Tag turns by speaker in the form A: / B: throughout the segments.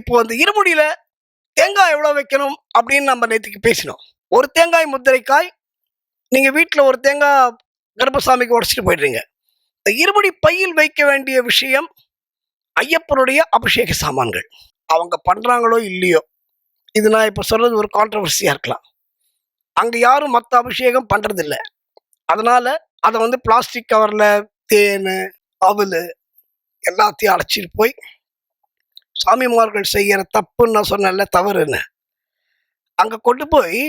A: இப்போ அந்த இருமுடியில தேங்காய் எவ்வளோ வைக்கணும் அப்படின்னு நம்ம நேற்றுக்கு பேசினோம். ஒரு தேங்காய் முத்திரைக்காய், நீங்கள் வீட்டில் ஒரு தேங்காய் கர்ப்பசாமிக்கு உடச்சிட்டு போயிடுறீங்க. இந்த இருமுடி பையில் வைக்க வேண்டிய விஷயம் ஐயப்பனுடைய அபிஷேக சாமான்கள். அவங்க பண்ணுறாங்களோ இல்லையோ, இது நான் இப்போ சொல்கிறது ஒரு கான்ட்ரவர்சியாக இருக்கலாம். அங்கே யாரும் மற்ற அபிஷேகம் பண்ணுறதில்ல. அதனால் அதை வந்து பிளாஸ்டிக் கவரில் தேன், அவல் எல்லாத்தையும் அடைச்சிட்டு போய் சாமிமார்கள் செய்கிற தப்புன்னு நான் சொன்னேன்ல, தவறுன்னு, அங்கே கொண்டு போய்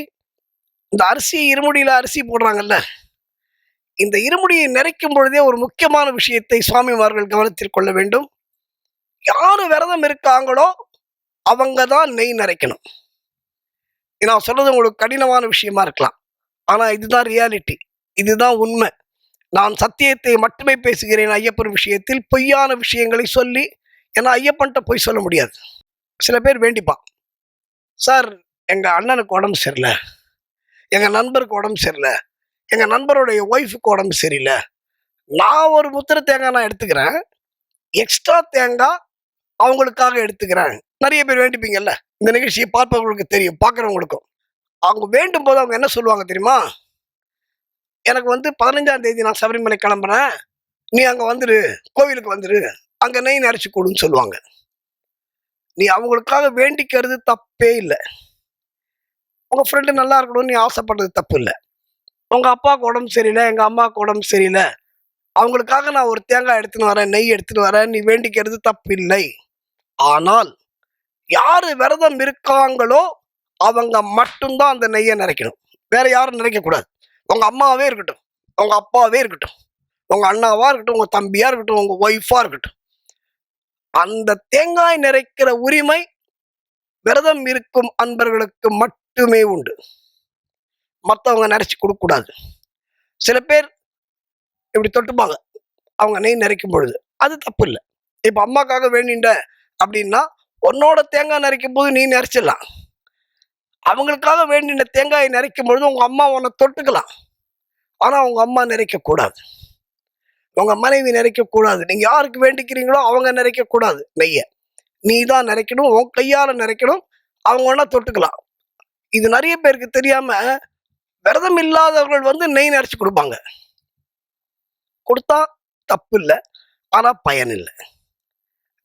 A: இந்த அரிசி இருமுடியில் அரிசி போடுறாங்கல்ல, இந்த இருமுடியை நிறைக்கும் பொழுதே ஒரு முக்கியமான விஷயத்தை சுவாமிமார்கள் கவனத்தில் கொள்ள வேண்டும். யார் விரதம் இருக்காங்களோ அவங்க தான் நெய் நிறைக்கணும். நான் சொல்றது உங்களுக்கு கடினமான விஷயமா இருக்கலாம், ஆனால் இதுதான் ரியாலிட்டி, இதுதான் உண்மை. நான் சத்தியத்தை மட்டுமே பேசுகிறேன். ஐயப்பன் விஷயத்தில் பொய்யான விஷயங்களை சொல்லி, ஏன்னா ஐயப்பன்ட்ட போய் சொல்ல முடியாது. சில பேர் வேண்டிப்பான், சார் எங்கள் அண்ணனுக்கு உடம்பு சரியில்லை, எங்கள் நண்பருக்கு உடம்பு சரியில்லை, எங்கள் நண்பருடைய ஒய்ஃபுக்கு உடம்பு சரியில்லை, நான் ஒரு முத்திரை தேங்காய் நான் எடுத்துக்கிறேன், எக்ஸ்ட்ரா தேங்காய் அவங்களுக்காக எடுத்துக்கிறேன். நிறைய பேர் வேண்டிப்பீங்கல்ல, இந்த நிகழ்ச்சியை பார்ப்பவங்களுக்கு தெரியும், பார்க்குறவங்களுக்கும். அவங்க வேண்டும் போது அவங்க என்ன சொல்லுவாங்க தெரியுமா? எனக்கு வந்து 15ஆம் தேதி நான் சபரிமலை கிளம்புறேன், நீ அங்கே வந்துடு, கோவிலுக்கு வந்துடு, அங்கே நெய் நிறைச்சி கொடுன்னு சொல்லுவாங்க. நீ அவங்களுக்காக வேண்டிக்கிறது தப்பே இல்லை. உங்கள் ஃப்ரெண்டு நல்லா இருக்கணும்னு நீ ஆசைப்படுறது தப்பு இல்லை. உங்கள் அப்பாவுக்கு உடம்பு சரியில்லை, எங்கள் அம்மாவுக்கு உடம்பு சரியில்லை, அவங்களுக்காக நான் ஒரு தேங்காய் எடுத்துன்னு வரேன், நெய் எடுத்துன்னு வரேன், நீ வேண்டிக்கிறது தப்பு இல்லை. ஆனால் யார் விரதம் இருக்காங்களோ அவங்க மட்டும்தான் அந்த நெய்யை நிறைக்கணும், வேற யாரும் நிறைக்கக்கூடாது. உங்கள் அம்மாவே இருக்கட்டும், உங்கள் அப்பாவே இருக்கட்டும், உங்கள் அண்ணாவாக இருக்கட்டும், உங்கள் தம்பியாக இருக்கட்டும், உங்கள் ஒய்ஃபாக இருக்கட்டும், அந்த தேங்காய் நிறைக்கிற உரிமை விரதம் இருக்கும் அன்பர்களுக்கு மட்டுமே உண்டு. மற்றவங்க நிறைச்சி கொடுக்கக்கூடாது. சில பேர் இப்படி தொட்டுப்பாங்க அவங்க நெய் நிறைக்கும் பொழுது, அது தப்பு இல்லை. இப்போ அம்மாக்காக வேண்டிண்ட அப்படின்னா உன்னோட தேங்காய் நிறைக்கும் போது நீ நிறைச்சிடலாம். அவங்களுக்காக வேண்டின தேங்காயை நிறைக்கும் பொழுது உங்கள் அம்மா உன்னை தொட்டுக்கலாம், ஆனால் உங்கள் அம்மா நிறைக்கக்கூடாது, உங்கள் மனைவி நிறைக்கக்கூடாது. நீங்கள் யாருக்கு வேண்டிக்கிறீங்களோ அவங்க நிறைக்கக்கூடாது. நெய்யை நீ தான் நிறைக்கணும், உன் கையால் நிறைக்கணும். அவங்க ஒன்றா தொட்டுக்கலாம். இது நிறைய பேருக்கு தெரியாமல் விரதம் இல்லாதவர்கள் வந்து நெய் நிறைச்சி கொடுப்பாங்க. கொடுத்தா தப்பு இல்லை, ஆனால் பயன் இல்லை.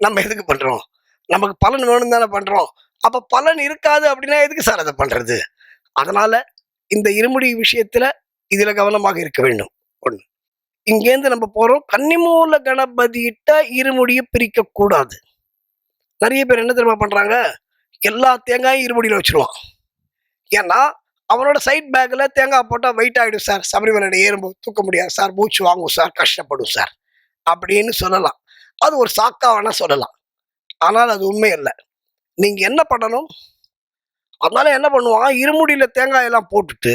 A: நம்ம எதுக்கு பண்ணுறோம்? நமக்கு பலன் வேணும் தானே பண்ணுறோம். அப்போ பலன் இருக்காது அப்படின்னா எதுக்கு சார் அதை பண்ணுறது? அதனால் இந்த இருமுடி விஷயத்தில் இதில் கவனமாக இருக்க வேண்டும். ஒன்று, இங்கேருந்து நம்ம போகிறோம், கன்னிமூல கணபதியிட்ட இருமுடியை பிரிக்கக்கூடாது. நிறைய பேர் என்ன தெரியுமா பண்ணுறாங்க? எல்லா தேங்காயும் இருமுடியில் வச்சுருவான். ஏன்னா அவனோட சைட் பேக்கில் தேங்காய் போட்டால் வெயிட் ஆகிடும் சார், சபரிமலை ஏறும்போது தூக்க முடியாது சார், மூச்சு வாங்கும் சார், கஷ்டப்படும் சார் அப்படின்னு சொல்லலாம். அது ஒரு சாக்கா வேணால் சொல்லலாம், ஆனால் அது உண்மை இல்லை. நீங்கள் என்ன பண்ணணும்? அதனால என்ன பண்ணுவான், இருமுடியில் தேங்காயெல்லாம் போட்டுட்டு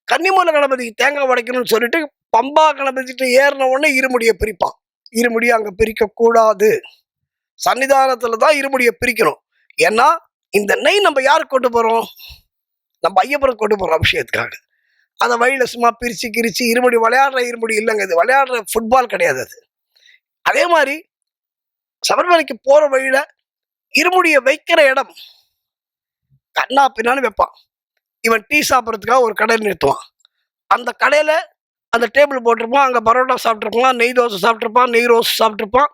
A: கன்னிமூல கணபதிக்கு தேங்காய் உடைக்கணும்னு சொல்லிட்டு பம்பா கணபதிட்டு ஏறின உடனே இருமுடியை பிரிப்பான். இருமுடியை அங்கே பிரிக்கக்கூடாது, சன்னிதானத்தில் தான் இருமுடியை பிரிக்கணும். ஏன்னா இந்த நெய் நம்ம யாருக்கு கொண்டு போகிறோம்? நம்ம ஐயப்பனுக்கு கொண்டு போகிறோம் அபிஷேகத்துக்காக. அதை வழியில் சும்மா பிரித்து கிரிச்சு இருமுடி விளையாடுற இருமுடி இல்லைங்க, இது விளையாடுற ஃபுட்பால் கிடையாது அது. அதே மாதிரி சபரிமலைக்கு போகிற வழியில் இருமுடியை வைக்கிற இடம் கண்ணா பின்னான்னு வைப்பான். இவன் டீ சாப்பிட்றதுக்காக ஒரு கடை நிறுத்துவான். அந்த கடையில் அந்த டேபிள் போட்டிருப்பான், அங்கே பரோட்டா சாப்பிட்ருப்பான், நெய் தோசை சாப்பிட்ருப்பான், நெய் ரோஸ் சாப்பிட்ருப்பான்.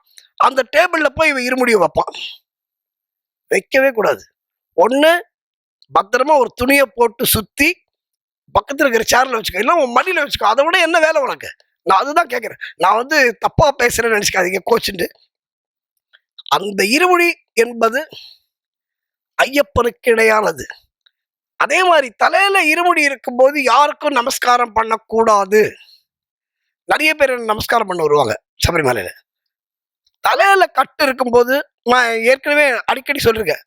A: அந்த டேபிளில் போய் இவன் இருமுடியை வைப்பான். வைக்கவே கூடாது. ஒன்று, பத்திரமா ஒரு துணியை போட்டு சுற்றி பக்கத்தில் இருக்கிற சேரில் வச்சுக்கோ, இல்லை உன் மடியில் வச்சுக்கோ. அதை விட என்ன வேலை உனக்கு? நான் அதுதான் கேட்குறேன். நான் வந்து தப்பாக பேசுகிறேன்னு நினச்சிக்காதீங்க கோச்சுண்டு. அந்த இருமுடி என்பது ஐயப்பனுக்கு இணையானது. அதே மாதிரி தலையில இருமுடி இருக்கும்போது யாருக்கும் நமஸ்காரம் பண்ணக்கூடாது. நிறைய பேர் நமஸ்காரம் பண்ண வருவாங்க சபரிமலையில். தலையில கட்டு இருக்கும்போது நான் ஏற்கனவே அடிக்கடி சொல்லியிருக்கேன்,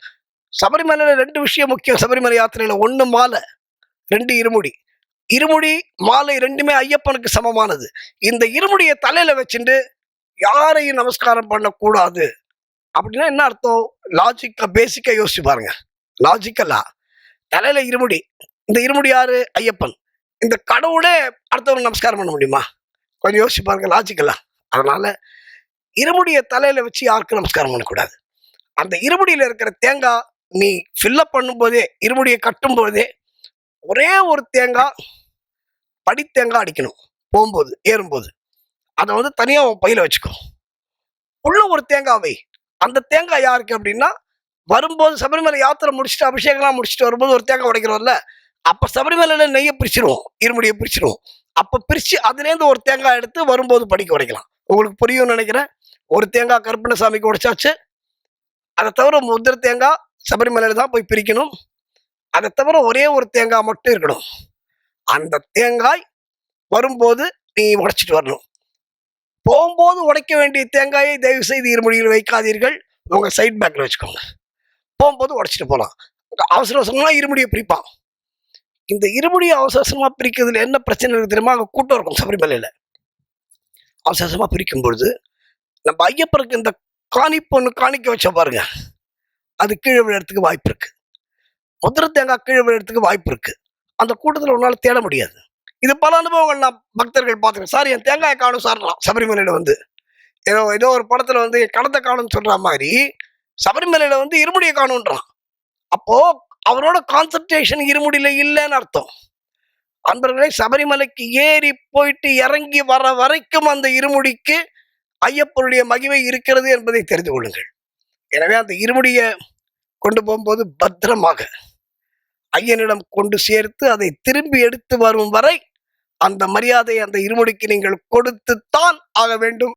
A: சபரிமலையில் 2 விஷயம் முக்கியம். சபரிமலை யாத்திரையில் 1 மாலை, 2 இருமுடி. இருமுடி மாலை 2மே ஐயப்பனுக்கு சமமானது. இந்த இருமுடியை தலையில வச்சுட்டு யாரையும் நமஸ்காரம் பண்ணக்கூடாது அப்படின்னா என்ன அர்த்தம்? லாஜிக்கா பேசிக்கா யோசிச்சு பாருங்க. லாஜிக்கலா தலையில இருமுடி, இந்த இருமுடி யாரு? ஐயப்பன். இந்த கடவுளே அடுத்தவங்க நமஸ்காரம் பண்ண முடியுமா? கொஞ்சம் யோசிச்சு பாருங்க லாஜிக்கலா. அதனால இருமுடியை தலையில வச்சு யாருக்கும் நமஸ்காரம் பண்ணக்கூடாது. அந்த இருமுடியில இருக்கிற தேங்காய் நீ ஃபில்லப் பண்ணும்போதே, இருமுடியை கட்டும் போதே ஒரே ஒரு தேங்காய் படித்தேங்காய் அடிக்கணும். போகும்போது ஏறும்போது அதை வந்து தனியா உன் பையில வச்சுக்கோ. உள்ள ஒரு தேங்காய் வை. அந்த தேங்காய் யாருக்கு அப்படின்னா, வரும்போது சபரிமலை யாத்திரை முடிச்சுட்டு அபிஷேகம்லாம் முடிச்சுட்டு வரும்போது ஒரு தேங்காய் உடைக்கிறோம்ல, அப்ப சபரிமலையில நெய்யை பிரிச்சிருவோம், இருமுடியை பிரிச்சிருவோம். அப்ப பிரிச்சு அதுலேருந்து ஒரு தேங்காய் எடுத்து வரும்போது படிக்க உடைக்கலாம். உங்களுக்கு புரியும்னு நினைக்கிறேன். ஒரு தேங்காய் கருப்பண்ணசாமிக்கு உடைச்சாச்சு. அதை தவிர முத்திர தேங்காய் சபரிமலையில தான் போய் பிரிக்கணும். அதை தவிர ஒரே ஒரு தேங்காய் மட்டும் இருக்கணும். அந்த தேங்காய் வரும்போது நீ உடைச்சிட்டு வரணும். போகும்போது உடைக்க வேண்டிய தேங்காயை தயவு செய்து இருமுடியில் வைக்காதீர்கள். உங்க சைட் பேக்ல வச்சுக்கோங்க. போகும்போது உடைச்சிட்டு போகலாம். அவசர அவசரமா இருமுடியை பிரிப்பான். இந்த இருமுடியை அவசர அவசரமா பிரிக்கிறதுல என்ன பிரச்சனை இருக்கு தெரியுமா? அங்கே கூட்டம் இருக்கும் சபரிமலையில. அவசர அவசரமா பிரிக்கும் பொழுது நம்ம ஐயப்பருக்கு இந்த பொண்ணு காணிக்க வச்ச பாருங்க, அது கீழே விழுறதுக்கு வாய்ப்பு இருக்கு. முதிர தேங்காய் கீழே விழுறதுக்கு வாய்ப்பு இருக்கு. அந்த கூட்டத்தில் உன்னால தேட முடியாது. இது பல அனுபவங்கள் நான் பக்தர்கள் பார்த்துருக்கேன். சார் என் தேங்காயை காணும் சார்லாம் சபரிமலையில வந்து ஏதோ ஏதோ ஒரு படத்துல வந்து கடத்தை காணும்னு சொல்ற மாதிரி சபரிமலையில வந்து இருமுடியை காணுன்றான். அப்போ அவரோட கான்சன்ட்ரேஷன் இருமுடியில இல்லைன்னு அர்த்தம். அன்பர்களே, சபரிமலைக்கு ஏறி போயிட்டு இறங்கி வர வரைக்கும் அந்த இருமுடிக்கு ஐயப்பனுடைய மகிமை இருக்கிறது என்பதை தெரிந்து கொள்ளுங்கள். எனவே அந்த இருமுடியை கொண்டு போகும்போது பத்திரமாக ஐயனிடம் கொண்டு சேர்த்து அதை திரும்பி எடுத்து வரும் வரை அந்த மரியாதை அந்த இருமுடிக்கு நீங்கள் கொடுத்துத்தான் ஆக வேண்டும்.